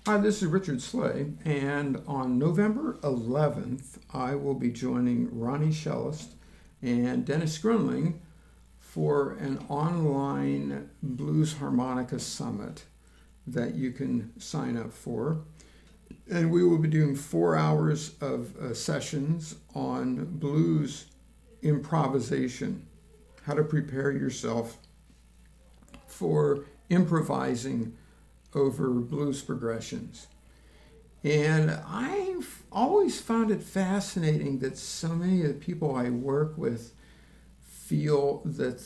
Hi, this is Richard Slay, and on November 11th, I will be joining Ronnie Shellist and Dennis Grinling for an online Blues Harmonica Summit that you can sign up for. And we will be doing 4 hours of sessions on blues improvisation, how to prepare yourself for improvising over blues progressions. And I've always found it fascinating that so many of the people I work with feel that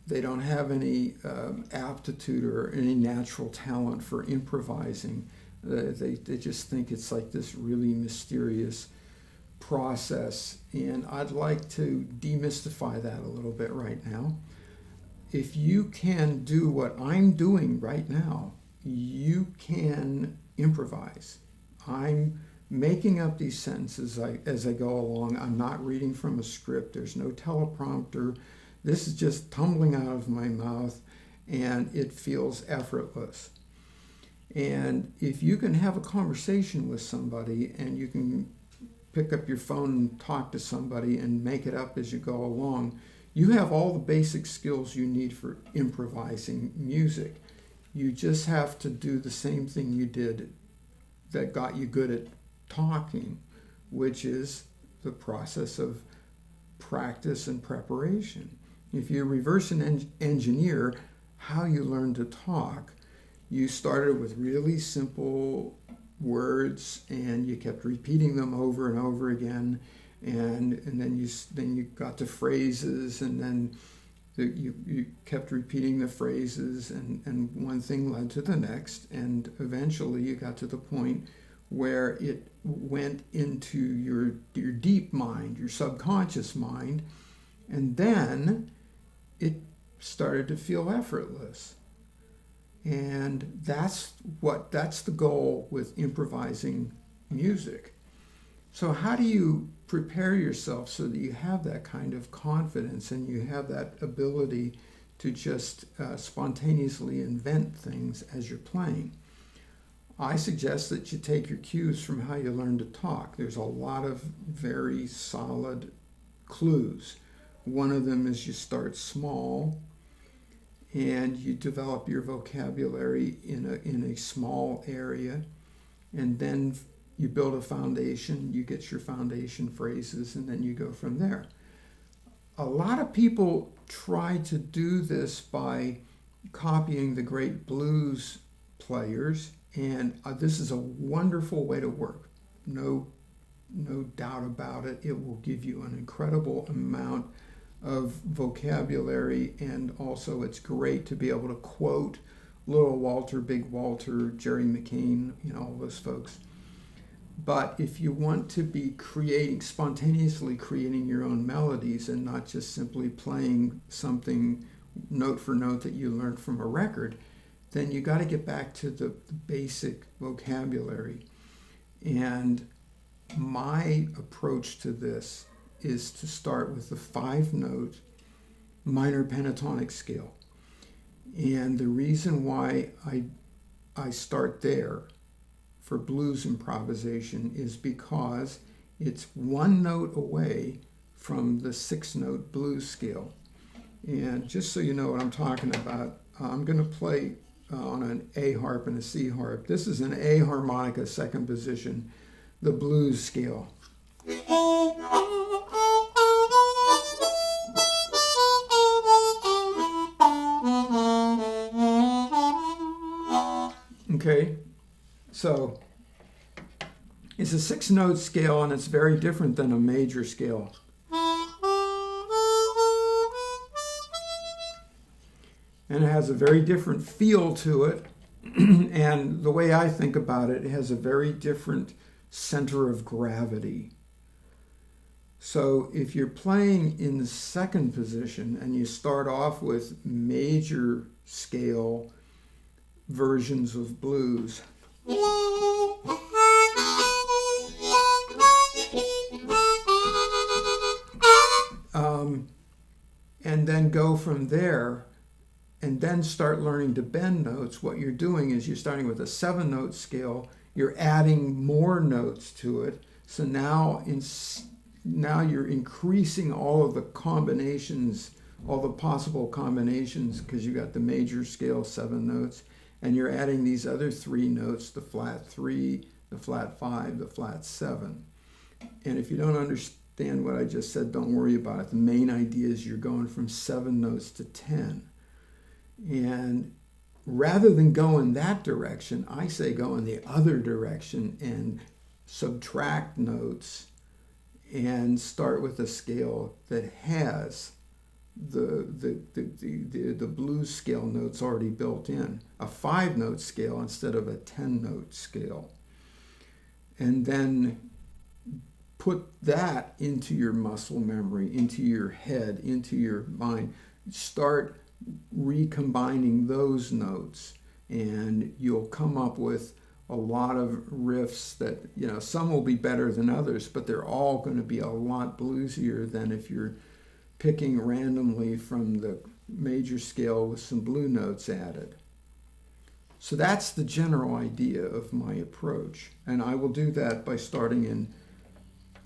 they don't have any aptitude or any natural talent for improvising. They just think it's like this really mysterious process. And I'd like to demystify that a little bit right now. If you can do what I'm doing right now, you can improvise. I'm making up these sentences as I go along. I'm not reading from a script. There's no teleprompter. This is just tumbling out of my mouth, and it feels effortless. And if you can have a conversation with somebody and you can pick up your phone and talk to somebody and make it up as you go along, you have all the basic skills you need for improvising music. You just have to do the same thing you did that got you good at talking, which is the process of practice and preparation. If you reverse engineer how you learn to talk, you started with really simple words and you kept repeating them over and over again, and then you got to phrases, and then you kept repeating the phrases, and one thing led to the next, and eventually you got to the point where it went into your deep mind, your subconscious mind, and then it started to feel effortless. And that's the goal with improvising music. So how do you prepare yourself so that you have that kind of confidence and you have that ability to just spontaneously invent things as you're playing? I suggest that you take your cues from how you learn to talk. There's a lot of very solid clues. One of them is you start small and you develop your vocabulary in a small area, and then you build a foundation, you get your foundation phrases, and then you go from there. A lot of people try to do this by copying the great blues players, and this is a wonderful way to work. No doubt about it. It will give you an incredible amount of vocabulary, and also it's great to be able to quote Little Walter, Big Walter, Jerry McCain, all those folks. But if you want to be spontaneously creating your own melodies and not just simply playing something note for note that you learned from a record, then you got to get back to the basic vocabulary. And my approach to this is to start with the 5-note minor pentatonic scale. And the reason why I start there for blues improvisation is because it's 1 note away from the 6-note blues scale. And just so you know what I'm talking about, I'm going to play on an A harp and a C harp. This is an A harmonica, 2nd position, the blues scale. Okay, so it's a 6-note scale, and it's very different than a major scale. And it has a very different feel to it, and the way I think about it, it has a very different center of gravity. So if you're playing in the 2nd position and you start off with major scale versions of blues, and then go from there, and then start learning to bend notes, what you're doing is you're starting with a 7-note scale, you're adding more notes to it. So now you're increasing all of the combinations, all the possible combinations, because you got the major scale 7 notes, and you're adding these other 3 notes, the flat 3, the flat 5, the flat 7. And if you don't understand what I just said, don't worry about it. The main idea is you're going from 7 notes to 10. And rather than go in that direction, I say go in the other direction and subtract notes and start with a scale that has the blues scale notes already built in, a 5-note scale instead of a 10-note scale. And then put that into your muscle memory, into your head, into your mind. Start recombining those notes, and you'll come up with a lot of riffs that, some will be better than others, but they're all going to be a lot bluesier than if you're picking randomly from the major scale with some blue notes added. So that's the general idea of my approach. And I will do that by starting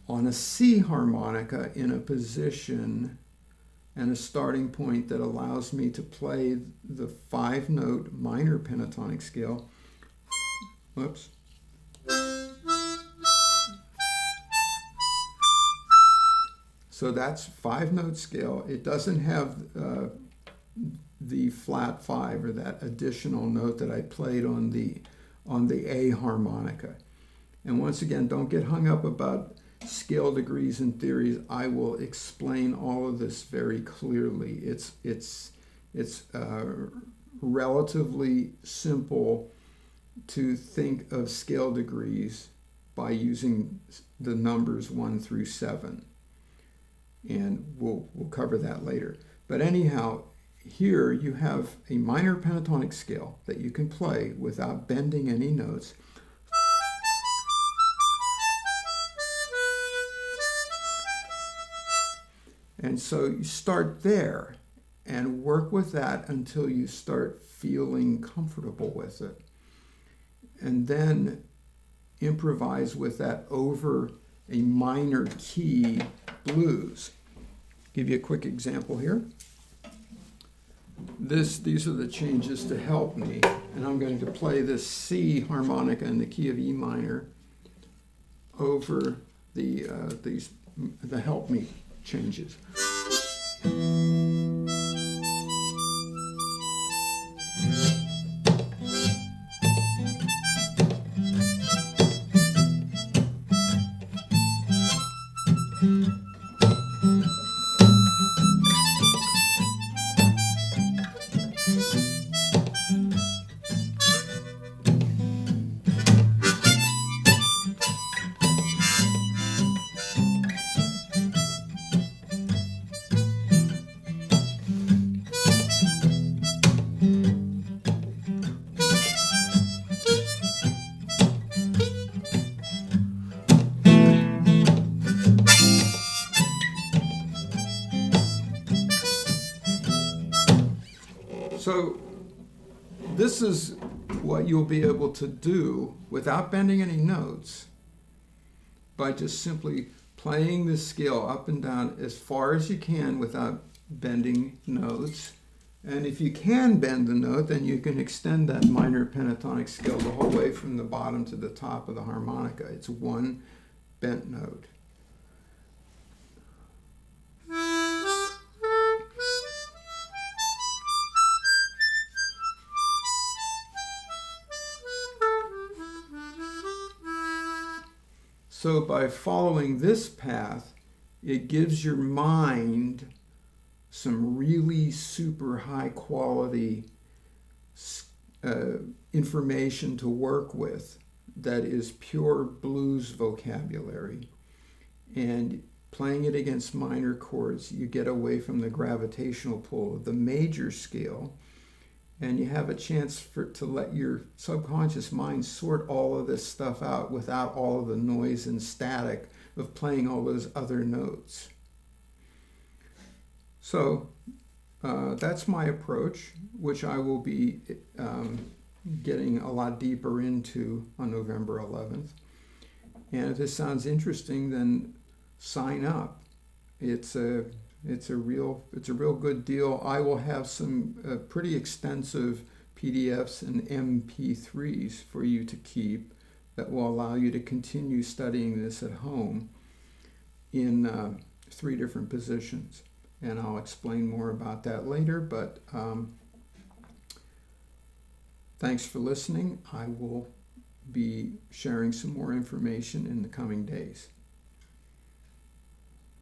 on a C harmonica in a position and a starting point that allows me to play the 5-note minor pentatonic scale. Whoops. So that's 5-note scale. It doesn't have the flat 5 or that additional note that I played on the A harmonica. And once again, don't get hung up about scale degrees and theories. I will explain all of this very clearly. It's relatively simple to think of scale degrees by using the numbers 1 through 7. And we'll cover that later. But anyhow, here you have a minor pentatonic scale that you can play without bending any notes. And so you start there and work with that until you start feeling comfortable with it. And then improvise with that over a minor key blues. Give you a quick example here. These are the changes to help me, and I'm going to play this C harmonica in the key of E minor over the help me changes. So this is what you'll be able to do without bending any notes by just simply playing the scale up and down as far as you can without bending notes. And if you can bend the note, then you can extend that minor pentatonic scale the whole way from the bottom to the top of the harmonica. It's one bent note. So by following this path, it gives your mind some really super high quality information to work with that is pure blues vocabulary. And playing it against minor chords, you get away from the gravitational pull of the major scale, and you have a chance to let your subconscious mind sort all of this stuff out without all of the noise and static of playing all those other notes. So that's my approach, which I will be getting a lot deeper into on November 11th. And if this sounds interesting, then sign up. It's a real good deal. I will have some pretty extensive PDFs and MP3s for you to keep that will allow you to continue studying this at home in 3 different positions. And I'll explain more about that later, but thanks for listening. I will be sharing some more information in the coming days.